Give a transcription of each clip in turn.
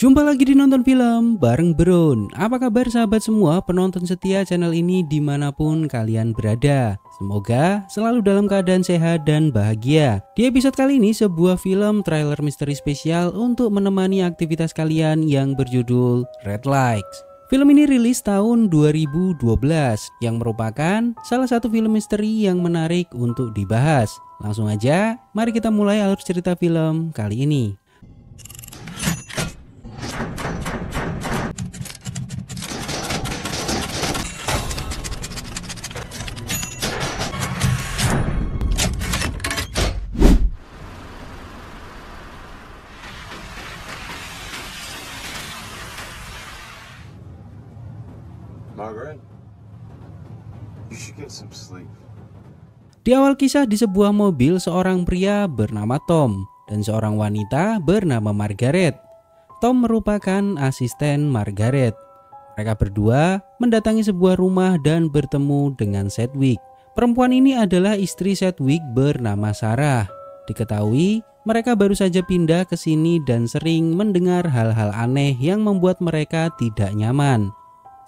Jumpa lagi di Nonton Film bareng Bron. Apa kabar sahabat semua penonton setia channel ini dimanapun kalian berada? Semoga selalu dalam keadaan sehat dan bahagia. Di episode kali ini sebuah film trailer misteri spesial untuk menemani aktivitas kalian yang berjudul Red Lights. Film ini rilis tahun 2012 yang merupakan salah satu film misteri yang menarik untuk dibahas. Langsung aja, mari kita mulai alur cerita film kali ini. Margaret, you should get some sleep. Di awal kisah di sebuah mobil seorang pria bernama Tom dan seorang wanita bernama Margaret. Tom merupakan asisten Margaret. Mereka berdua mendatangi sebuah rumah dan bertemu dengan Sedgwick. Perempuan ini adalah istri Sedgwick bernama Sarah. Diketahui mereka baru saja pindah ke sini dan sering mendengar hal-hal aneh yang membuat mereka tidak nyaman.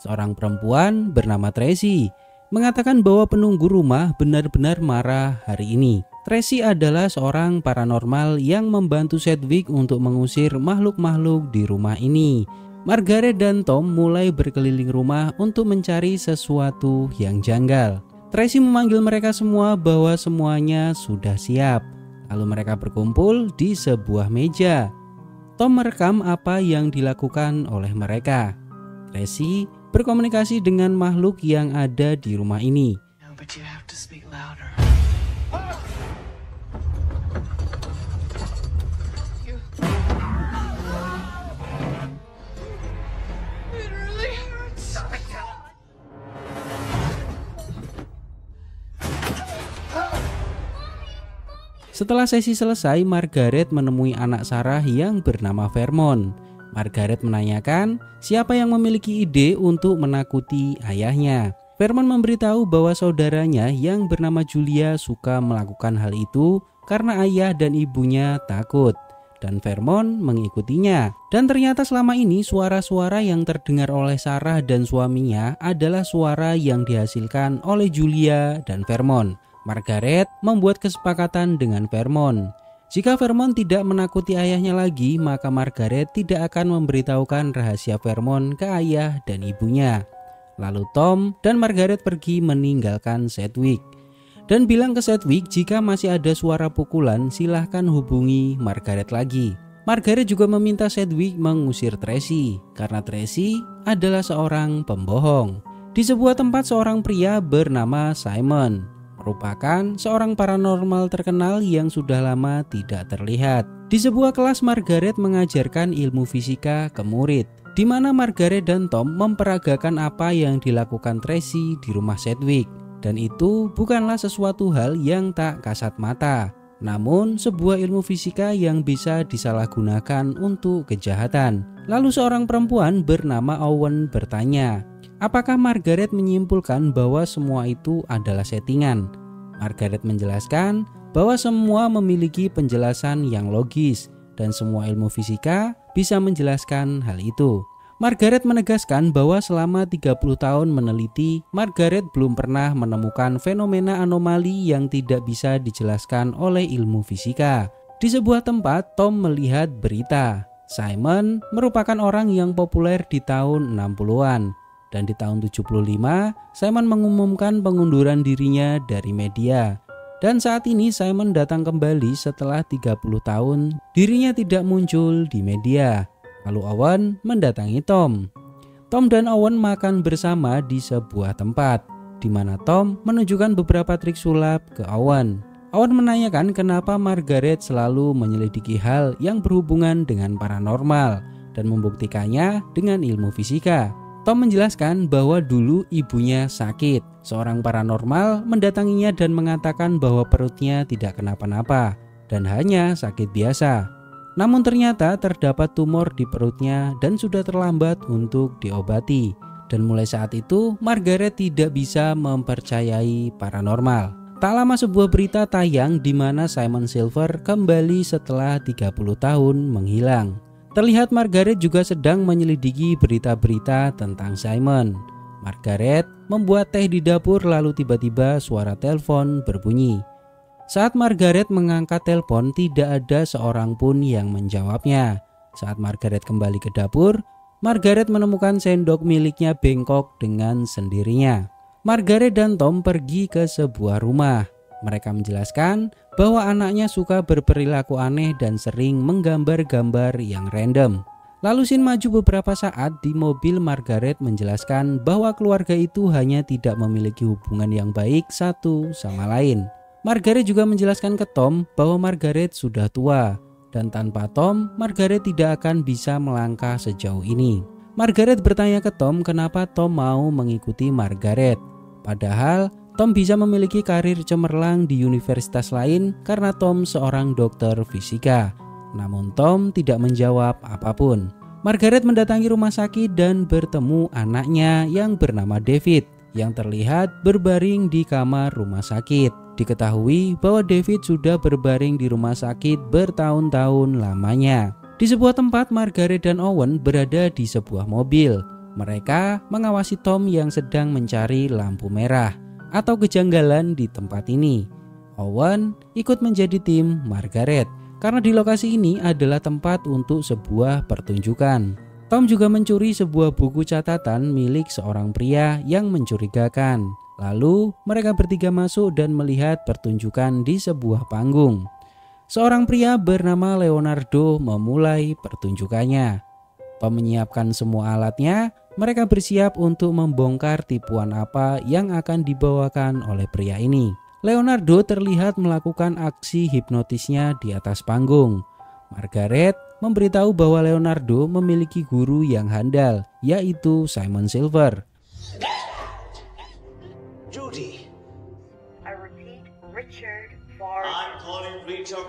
Seorang perempuan bernama Tracy mengatakan bahwa penunggu rumah benar-benar marah hari ini. Tracy adalah seorang paranormal yang membantu Sedgwick untuk mengusir makhluk-makhluk di rumah ini. Margaret dan Tom mulai berkeliling rumah untuk mencari sesuatu yang janggal. Tracy memanggil mereka semua bahwa semuanya sudah siap. Lalu mereka berkumpul di sebuah meja. Tom merekam apa yang dilakukan oleh mereka. Tracy berkomunikasi dengan makhluk yang ada di rumah ini. Setelah sesi selesai, Margaret menemui anak Sarah yang bernama Vermont. Margaret menanyakan siapa yang memiliki ide untuk menakuti ayahnya. Vermont memberitahu bahwa saudaranya yang bernama Julia suka melakukan hal itu karena ayah dan ibunya takut. Dan Vermont mengikutinya. Dan ternyata selama ini suara-suara yang terdengar oleh Sarah dan suaminya adalah suara yang dihasilkan oleh Julia dan Vermont. Margaret membuat kesepakatan dengan Vermont. Jika Vermont tidak menakuti ayahnya lagi, maka Margaret tidak akan memberitahukan rahasia Vermont ke ayah dan ibunya. Lalu Tom dan Margaret pergi meninggalkan Sedgwick dan bilang ke Sedgwick jika masih ada suara pukulan silahkan hubungi Margaret lagi. Margaret juga meminta Sedgwick mengusir Tracy karena Tracy adalah seorang pembohong. Di sebuah tempat seorang pria bernama Simon merupakan seorang paranormal terkenal yang sudah lama tidak terlihat. Di sebuah kelas Margaret mengajarkan ilmu fisika ke murid, di mana Margaret dan Tom memperagakan apa yang dilakukan Tracy di rumah Sedgwick. Dan itu bukanlah sesuatu hal yang tak kasat mata, namun sebuah ilmu fisika yang bisa disalahgunakan untuk kejahatan. Lalu seorang perempuan bernama Owen bertanya, apakah Margaret menyimpulkan bahwa semua itu adalah settingan? Margaret menjelaskan bahwa semua memiliki penjelasan yang logis dan semua ilmu fisika bisa menjelaskan hal itu. Margaret menegaskan bahwa selama 30 tahun meneliti, Margaret belum pernah menemukan fenomena anomali yang tidak bisa dijelaskan oleh ilmu fisika. Di sebuah tempat, Tom melihat berita. Simon merupakan orang yang populer di tahun 60-an. Dan di tahun 75, Simon mengumumkan pengunduran dirinya dari media. Dan saat ini Simon datang kembali setelah 30 tahun dirinya tidak muncul di media. Lalu Owen mendatangi Tom. Tom dan Owen makan bersama di sebuah tempat, di mana Tom menunjukkan beberapa trik sulap ke Owen. Owen menanyakan kenapa Margaret selalu menyelidiki hal yang berhubungan dengan paranormal dan membuktikannya dengan ilmu fisika. Tom menjelaskan bahwa dulu ibunya sakit. Seorang paranormal mendatanginya dan mengatakan bahwa perutnya tidak kenapa-napa dan hanya sakit biasa. Namun ternyata terdapat tumor di perutnya dan sudah terlambat untuk diobati. Dan mulai saat itu Margaret tidak bisa mempercayai paranormal. Tak lama sebuah berita tayang di mana Simon Silver kembali setelah 30 tahun menghilang. Terlihat Margaret juga sedang menyelidiki berita-berita tentang Simon. Margaret membuat teh di dapur lalu tiba-tiba suara telepon berbunyi. Saat Margaret mengangkat telepon tidak ada seorang pun yang menjawabnya. Saat Margaret kembali ke dapur, Margaret menemukan sendok miliknya bengkok dengan sendirinya. Margaret dan Tom pergi ke sebuah rumah. Mereka menjelaskan bahwa anaknya suka berperilaku aneh dan sering menggambar-gambar yang random. Lalu Sin maju beberapa saat di mobil. Margaret menjelaskan bahwa keluarga itu hanya tidak memiliki hubungan yang baik satu sama lain. Margaret juga menjelaskan ke Tom bahwa Margaret sudah tua dan tanpa Tom, Margaret tidak akan bisa melangkah sejauh ini. Margaret bertanya ke Tom kenapa Tom mau mengikuti Margaret. Padahal Tom bisa memiliki karir cemerlang di universitas lain karena Tom seorang dokter fisika. Namun Tom tidak menjawab apapun. Margaret mendatangi rumah sakit dan bertemu anaknya yang bernama David yang terlihat berbaring di kamar rumah sakit. Diketahui bahwa David sudah berbaring di rumah sakit bertahun-tahun lamanya. Di sebuah tempat, Margaret dan Owen berada di sebuah mobil. Mereka mengawasi Tom yang sedang mencari lampu merah atau kejanggalan di tempat ini. Owen ikut menjadi tim Margaret karena di lokasi ini adalah tempat untuk sebuah pertunjukan. Tom juga mencuri sebuah buku catatan milik seorang pria yang mencurigakan. Lalu mereka bertiga masuk dan melihat pertunjukan di sebuah panggung. Seorang pria bernama Leonardo memulai pertunjukannya. Tom menyiapkan semua alatnya. Mereka bersiap untuk membongkar tipuan apa yang akan dibawakan oleh pria ini. Leonardo terlihat melakukan aksi hipnotisnya di atas panggung. Margaret memberitahu bahwa Leonardo memiliki guru yang handal, yaitu Simon Silver. Judy. I repeat, Richard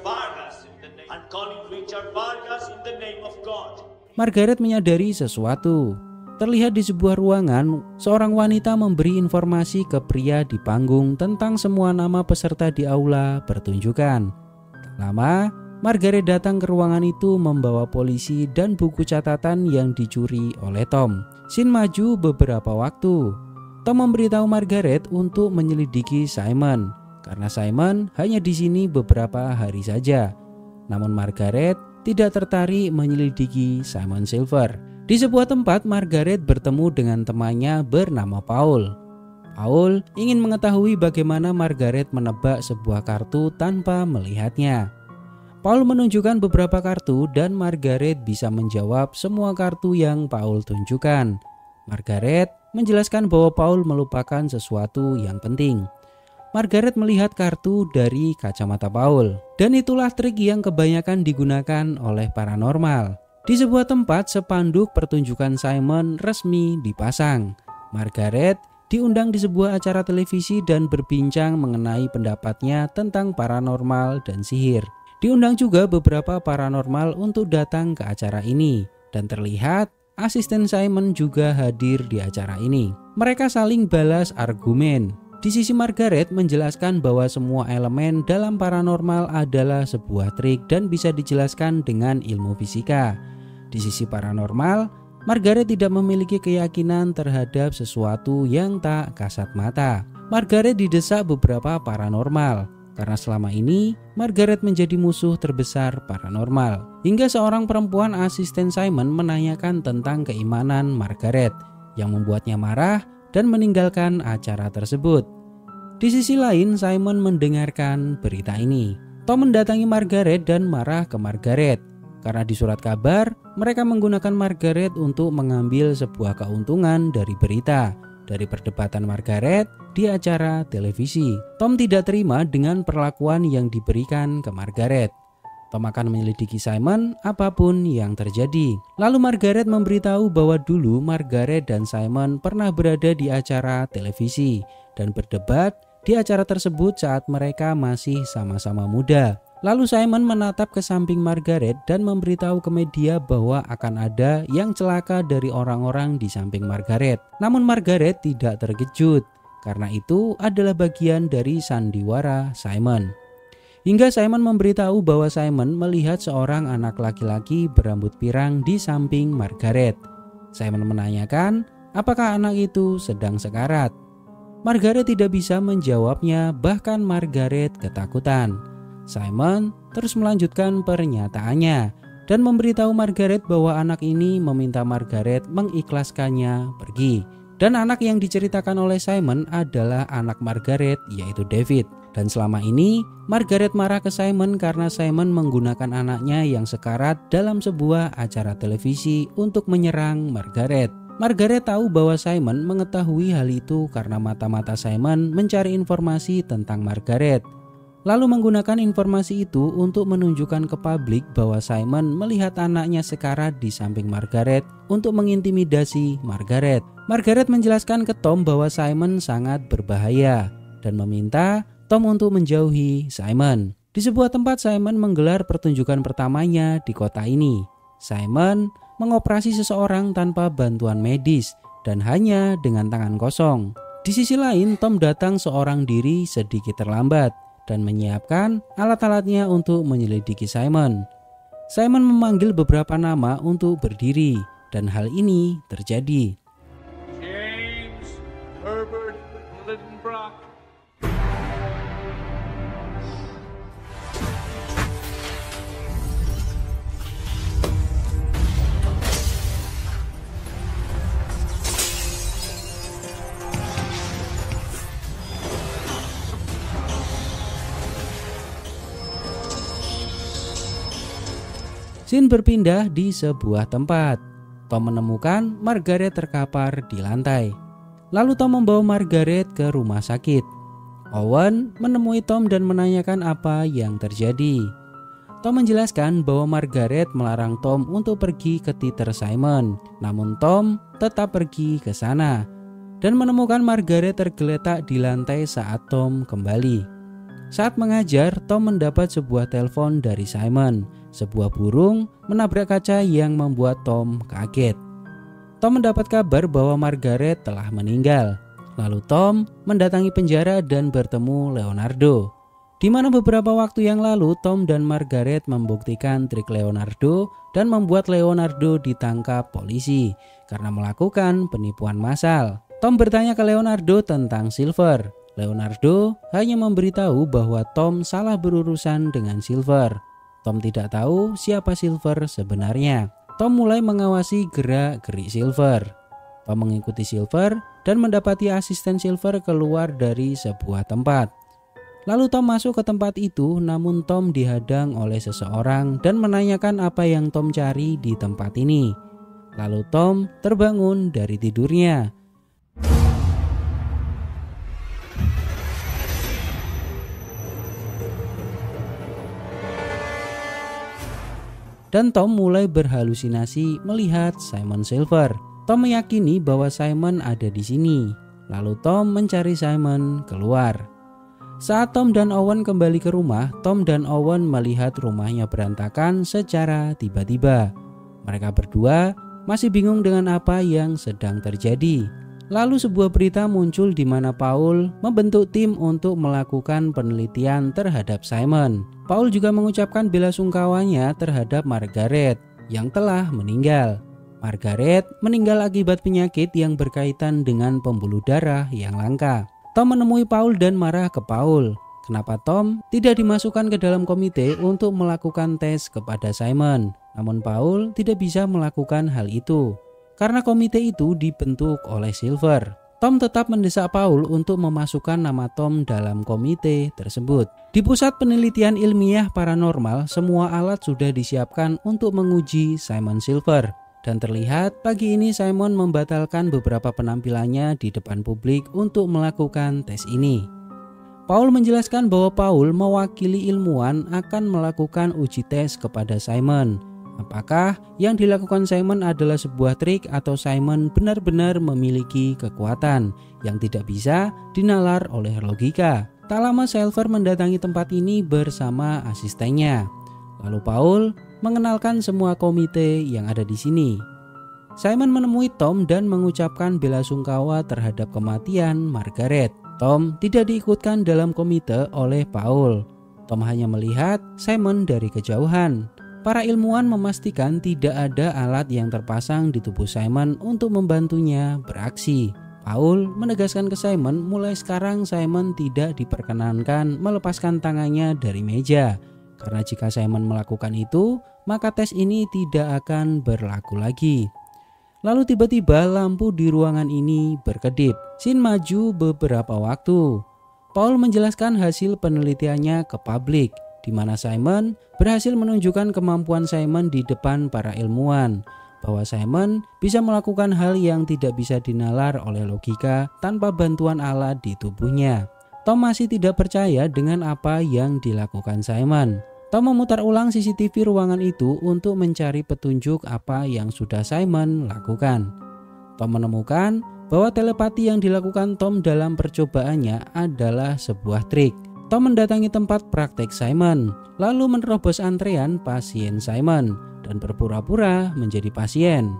Vargas. I'm calling Richard Vargas in the name of God. Margaret menyadari sesuatu. Terlihat di sebuah ruangan, seorang wanita memberi informasi ke pria di panggung tentang semua nama peserta di aula pertunjukan. Tak lama, Margaret datang ke ruangan itu membawa polisi dan buku catatan yang dicuri oleh Tom. Sin maju beberapa waktu. Tom memberitahu Margaret untuk menyelidiki Simon, karena Simon hanya di sini beberapa hari saja. Namun Margaret tidak tertarik menyelidiki Simon Silver. Di sebuah tempat, Margaret bertemu dengan temannya bernama Paul. Paul ingin mengetahui bagaimana Margaret menebak sebuah kartu tanpa melihatnya. Paul menunjukkan beberapa kartu dan Margaret bisa menjawab semua kartu yang Paul tunjukkan. Margaret menjelaskan bahwa Paul melupakan sesuatu yang penting. Margaret melihat kartu dari kacamata Paul, dan itulah trik yang kebanyakan digunakan oleh paranormal. Di sebuah tempat, spanduk pertunjukan Simon resmi dipasang. Margaret diundang di sebuah acara televisi dan berbincang mengenai pendapatnya tentang paranormal dan sihir. Diundang juga beberapa paranormal untuk datang ke acara ini, dan terlihat asisten Simon juga hadir di acara ini. Mereka saling balas argumen. Di sisi Margaret menjelaskan bahwa semua elemen dalam paranormal adalah sebuah trik dan bisa dijelaskan dengan ilmu fisika. Di sisi paranormal, Margaret tidak memiliki keyakinan terhadap sesuatu yang tak kasat mata. Margaret didesak beberapa paranormal karena selama ini Margaret menjadi musuh terbesar paranormal. Hingga seorang perempuan asisten Simon menanyakan tentang keimanan Margaret yang membuatnya marah dan meninggalkan acara tersebut. Di sisi lain, Simon mendengarkan berita ini. Tom mendatangi Margaret dan marah ke Margaret. Karena di surat kabar, mereka menggunakan Margaret untuk mengambil sebuah keuntungan dari berita, dari perdebatan Margaret di acara televisi. Tom tidak terima dengan perlakuan yang diberikan ke Margaret. Tom akan menyelidiki Simon apapun yang terjadi. Lalu Margaret memberitahu bahwa dulu Margaret dan Simon pernah berada di acara televisi dan berdebat di acara tersebut saat mereka masih sama-sama muda. Lalu Simon menatap ke samping Margaret dan memberitahu ke media bahwa akan ada yang celaka dari orang-orang di samping Margaret. Namun Margaret tidak terkejut karena itu adalah bagian dari sandiwara Simon. Hingga Simon memberitahu bahwa Simon melihat seorang anak laki-laki berambut pirang di samping Margaret. Simon menanyakan apakah anak itu sedang sekarat. Margaret tidak bisa menjawabnya, bahkan Margaret ketakutan. Simon terus melanjutkan pernyataannya dan memberitahu Margaret bahwa anak ini meminta Margaret mengikhlaskannya pergi. Dan anak yang diceritakan oleh Simon adalah anak Margaret, yaitu David. Dan selama ini Margaret marah ke Simon karena Simon menggunakan anaknya yang sekarat dalam sebuah acara televisi untuk menyerang Margaret. Margaret tahu bahwa Simon mengetahui hal itu karena mata-mata Simon mencari informasi tentang Margaret, lalu menggunakan informasi itu untuk menunjukkan ke publik bahwa Simon melihat anaknya sekarat di samping Margaret untuk mengintimidasi Margaret. Margaret menjelaskan ke Tom bahwa Simon sangat berbahaya dan meminta Tom untuk menjauhi Simon. Di sebuah tempat Simon menggelar pertunjukan pertamanya di kota ini. Simon mengoperasi seseorang tanpa bantuan medis dan hanya dengan tangan kosong. Di sisi lain, Tom datang seorang diri sedikit terlambat dan menyiapkan alat-alatnya untuk menyelidiki Simon. Simon memanggil beberapa nama untuk berdiri dan hal ini terjadi. James Herbert Lidenbrock. Scene berpindah di sebuah tempat. Tom menemukan Margaret terkapar di lantai. Lalu Tom membawa Margaret ke rumah sakit. Owen menemui Tom dan menanyakan apa yang terjadi. Tom menjelaskan bahwa Margaret melarang Tom untuk pergi ke teater Simon. Namun Tom tetap pergi ke sana dan menemukan Margaret tergeletak di lantai saat Tom kembali. Saat mengajar, Tom mendapat sebuah telepon dari Simon. Sebuah burung menabrak kaca yang membuat Tom kaget. Tom mendapat kabar bahwa Margaret telah meninggal. Lalu Tom mendatangi penjara dan bertemu Leonardo. Di mana beberapa waktu yang lalu Tom dan Margaret membuktikan trik Leonardo dan membuat Leonardo ditangkap polisi karena melakukan penipuan massal. Tom bertanya ke Leonardo tentang Silver. Leonardo hanya memberitahu bahwa Tom salah berurusan dengan Silver. Tom tidak tahu siapa Silver sebenarnya. Tom mulai mengawasi gerak-gerik Silver. Tom mengikuti Silver dan mendapati asisten Silver keluar dari sebuah tempat. Lalu Tom masuk ke tempat itu, namun Tom dihadang oleh seseorang dan menanyakan apa yang Tom cari di tempat ini. Lalu Tom terbangun dari tidurnya. Dan Tom mulai berhalusinasi melihat Simon Silver. Tom meyakini bahwa Simon ada di sini. Lalu Tom mencari Simon keluar. Saat Tom dan Owen kembali ke rumah, Tom dan Owen melihat rumahnya berantakan secara tiba-tiba. Mereka berdua masih bingung dengan apa yang sedang terjadi. Lalu sebuah berita muncul di mana Paul membentuk tim untuk melakukan penelitian terhadap Simon. Paul juga mengucapkan belasungkawanya terhadap Margaret yang telah meninggal. Margaret meninggal akibat penyakit yang berkaitan dengan pembuluh darah yang langka. Tom menemui Paul dan marah ke Paul. Kenapa Tom tidak dimasukkan ke dalam komite untuk melakukan tes kepada Simon? Namun Paul tidak bisa melakukan hal itu karena komite itu dibentuk oleh Silver. Tom tetap mendesak Paul untuk memasukkan nama Tom dalam komite tersebut. Di pusat penelitian ilmiah paranormal, semua alat sudah disiapkan untuk menguji Simon Silver. Dan terlihat pagi ini Simon membatalkan beberapa penampilannya di depan publik untuk melakukan tes ini. Paul menjelaskan bahwa Paul mewakili ilmuwan akan melakukan uji tes kepada Simon. Apakah yang dilakukan Simon adalah sebuah trik atau Simon benar-benar memiliki kekuatan yang tidak bisa dinalar oleh logika? Tak lama Silver mendatangi tempat ini bersama asistennya. Lalu Paul mengenalkan semua komite yang ada di sini. Simon menemui Tom dan mengucapkan belasungkawa terhadap kematian Margaret. Tom tidak diikutkan dalam komite oleh Paul. Tom hanya melihat Simon dari kejauhan. Para ilmuwan memastikan tidak ada alat yang terpasang di tubuh Simon untuk membantunya beraksi. Paul menegaskan ke Simon, mulai sekarang Simon tidak diperkenankan melepaskan tangannya dari meja. Karena jika Simon melakukan itu, maka tes ini tidak akan berlaku lagi. Lalu tiba-tiba lampu di ruangan ini berkedip. Scene maju beberapa waktu. Paul menjelaskan hasil penelitiannya ke publik, di mana Simon berhasil menunjukkan kemampuan Simon di depan para ilmuwan, bahwa Simon bisa melakukan hal yang tidak bisa dinalar oleh logika tanpa bantuan alat di tubuhnya. Tom masih tidak percaya dengan apa yang dilakukan Simon. Tom memutar ulang CCTV ruangan itu untuk mencari petunjuk apa yang sudah Simon lakukan. Tom menemukan bahwa telepati yang dilakukan Tom dalam percobaannya adalah sebuah trik. Tom mendatangi tempat praktek Simon, lalu menerobos antrean pasien Simon dan berpura-pura menjadi pasien.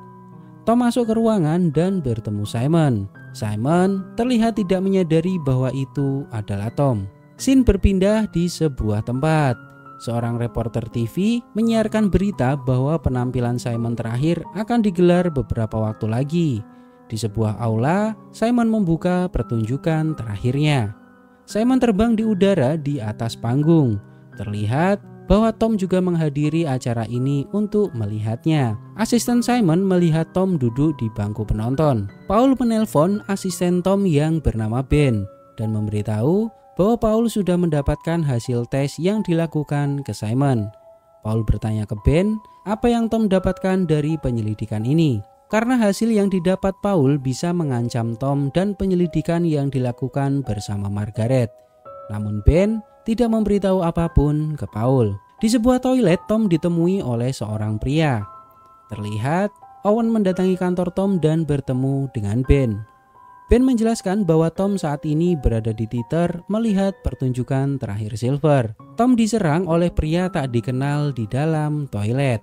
Tom masuk ke ruangan dan bertemu Simon. Simon terlihat tidak menyadari bahwa itu adalah Tom. Scene berpindah di sebuah tempat. Seorang reporter TV menyiarkan berita bahwa penampilan Simon terakhir akan digelar beberapa waktu lagi. Di sebuah aula, Simon membuka pertunjukan terakhirnya. Simon terbang di udara di atas panggung. Terlihat bahwa Tom juga menghadiri acara ini untuk melihatnya. Asisten Simon melihat Tom duduk di bangku penonton. Paul menelpon asisten Tom yang bernama Ben dan memberitahu bahwa Paul sudah mendapatkan hasil tes yang dilakukan ke Simon. Paul bertanya ke Ben apa yang Tom dapatkan dari penyelidikan ini. Karena hasil yang didapat Paul bisa mengancam Tom dan penyelidikan yang dilakukan bersama Margaret. Namun Ben tidak memberitahu apapun ke Paul. Di sebuah toilet, Tom ditemui oleh seorang pria. Terlihat Owen mendatangi kantor Tom dan bertemu dengan Ben. Ben menjelaskan bahwa Tom saat ini berada di teater melihat pertunjukan terakhir Silver. Tom diserang oleh pria tak dikenal di dalam toilet.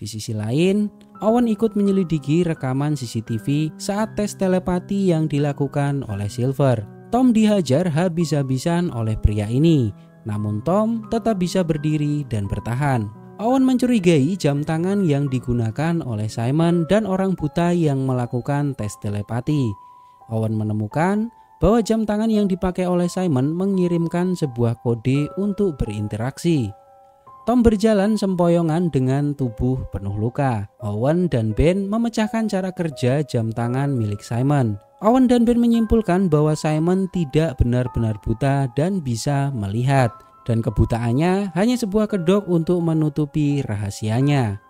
Di sisi lain, Owen ikut menyelidiki rekaman CCTV saat tes telepati yang dilakukan oleh Silver. Tom dihajar habis-habisan oleh pria ini, namun Tom tetap bisa berdiri dan bertahan. Owen mencurigai jam tangan yang digunakan oleh Simon dan orang buta yang melakukan tes telepati. Owen menemukan bahwa jam tangan yang dipakai oleh Simon mengirimkan sebuah kode untuk berinteraksi. Tom berjalan sempoyongan dengan tubuh penuh luka. Owen dan Ben memecahkan cara kerja jam tangan milik Simon. Owen dan Ben menyimpulkan bahwa Simon tidak benar-benar buta dan bisa melihat, dan kebutaannya hanya sebuah kedok untuk menutupi rahasianya.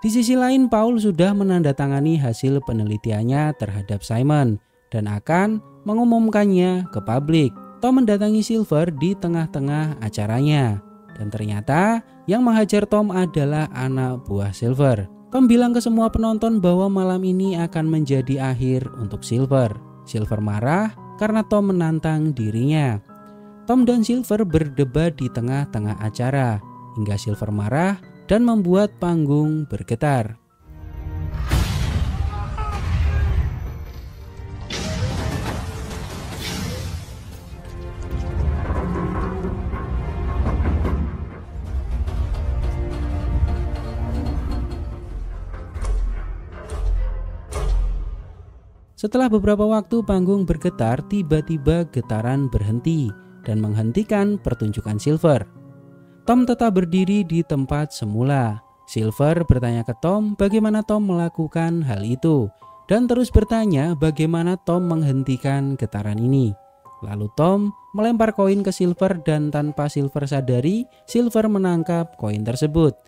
Di sisi lain, Paul sudah menandatangani hasil penelitiannya terhadap Simon dan akan mengumumkannya ke publik. Tom mendatangi Silver di tengah-tengah acaranya. Dan ternyata yang menghajar Tom adalah anak buah Silver. Tom bilang ke semua penonton bahwa malam ini akan menjadi akhir untuk Silver. Silver marah karena Tom menantang dirinya. Tom dan Silver berdebat di tengah-tengah acara hingga Silver marah dan membuat panggung bergetar. Setelah beberapa waktu panggung bergetar, tiba-tiba getaran berhenti dan menghentikan pertunjukan Silver. Tom tetap berdiri di tempat semula. Silver bertanya ke Tom bagaimana Tom melakukan hal itu dan terus bertanya bagaimana Tom menghentikan getaran ini. Lalu Tom melempar koin ke Silver dan tanpa Silver sadari, Silver menangkap koin tersebut.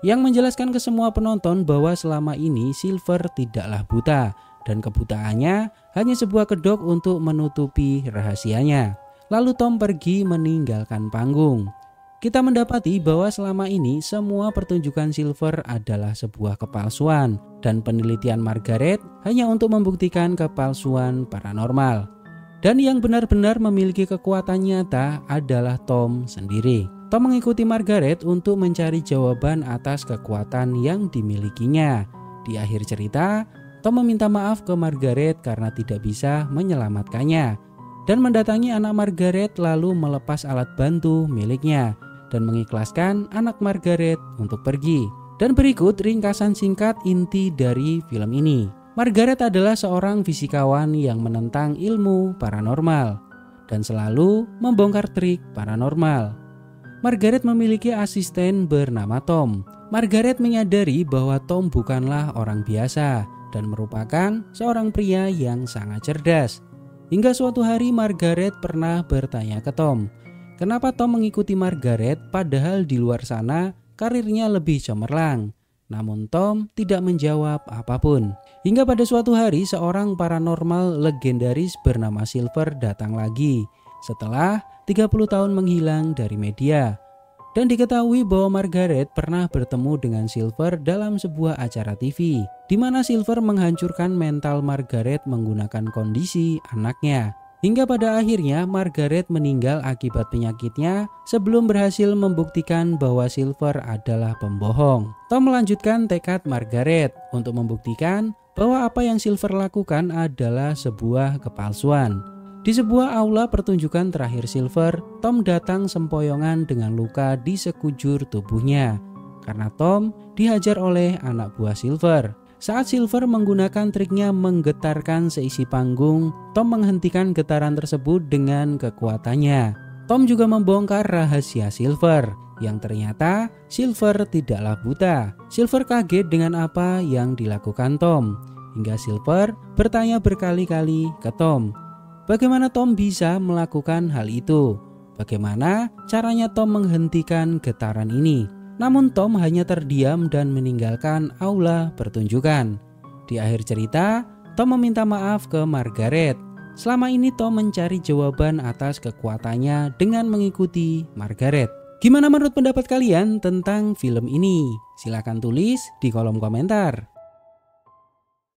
Yang menjelaskan ke semua penonton bahwa selama ini Silver tidaklah buta dan kebutaannya hanya sebuah kedok untuk menutupi rahasianya. Lalu Tom pergi meninggalkan panggung. Kita mendapati bahwa selama ini semua pertunjukan Silver adalah sebuah kepalsuan dan penelitian Margaret hanya untuk membuktikan kepalsuan paranormal. Dan yang benar-benar memiliki kekuatan nyata adalah Tom sendiri. Tom mengikuti Margaret untuk mencari jawaban atas kekuatan yang dimilikinya. Di akhir cerita, Tom meminta maaf ke Margaret karena tidak bisa menyelamatkannya dan mendatangi anak Margaret lalu melepas alat bantu miliknya dan mengikhlaskan anak Margaret untuk pergi. Dan berikut ringkasan singkat inti dari film ini. Margaret adalah seorang fisikawan yang menentang ilmu paranormal dan selalu membongkar trik paranormal. Margaret memiliki asisten bernama Tom. Margaret menyadari bahwa Tom bukanlah orang biasa dan merupakan seorang pria yang sangat cerdas. Hingga suatu hari Margaret pernah bertanya ke Tom, kenapa Tom mengikuti Margaret padahal di luar sana karirnya lebih cemerlang. Namun Tom tidak menjawab apapun. Hingga pada suatu hari seorang paranormal legendaris bernama Silver datang lagi setelah 30 tahun menghilang dari media. Dan diketahui bahwa Margaret pernah bertemu dengan Silver dalam sebuah acara TV, di mana Silver menghancurkan mental Margaret menggunakan kondisi anaknya. Hingga pada akhirnya Margaret meninggal akibat penyakitnya sebelum berhasil membuktikan bahwa Silver adalah pembohong. Tom melanjutkan tekad Margaret untuk membuktikan bahwa apa yang Silver lakukan adalah sebuah kepalsuan. Di sebuah aula pertunjukan terakhir Silver, Tom datang sempoyongan dengan luka di sekujur tubuhnya karena Tom dihajar oleh anak buah Silver. Saat Silver menggunakan triknya menggetarkan seisi panggung, Tom menghentikan getaran tersebut dengan kekuatannya. Tom juga membongkar rahasia Silver, yang ternyata Silver tidaklah buta. Silver kaget dengan apa yang dilakukan Tom, hingga Silver bertanya berkali-kali ke Tom, bagaimana Tom bisa melakukan hal itu? Bagaimana caranya Tom menghentikan getaran ini? Namun Tom hanya terdiam dan meninggalkan aula pertunjukan. Di akhir cerita, Tom meminta maaf ke Margaret. Selama ini Tom mencari jawaban atas kekuatannya dengan mengikuti Margaret. Gimana menurut pendapat kalian tentang film ini? Silahkan tulis di kolom komentar.